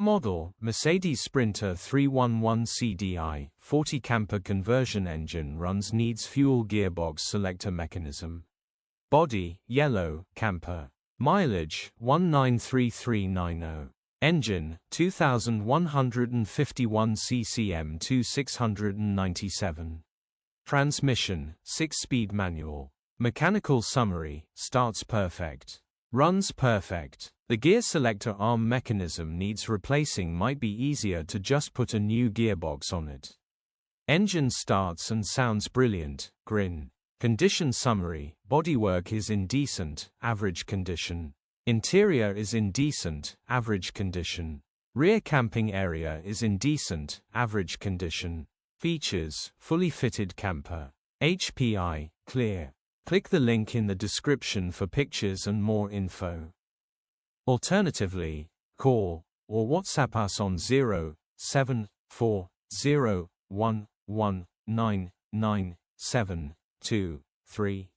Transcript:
Model, Mercedes Sprinter 311 CDI, 40 camper conversion engine runs needs fuel gearbox selector mechanism. Body, yellow, camper. Mileage, 193390. Engine, 2151 CCM 2697. Transmission, 6-speed manual. Mechanical summary, starts perfect. Runs perfect. The gear selector arm mechanism needs replacing. Might be easier to just put a new gearbox on it. Engine starts and sounds brilliant, grin. Condition summary, bodywork is in decent, average condition. Interior is in decent, average condition. Rear camping area is in decent, average condition. Features, fully fitted camper. HPI, clear. Click the link in the description for pictures and more info. Alternatively, call or WhatsApp us on 07401199723.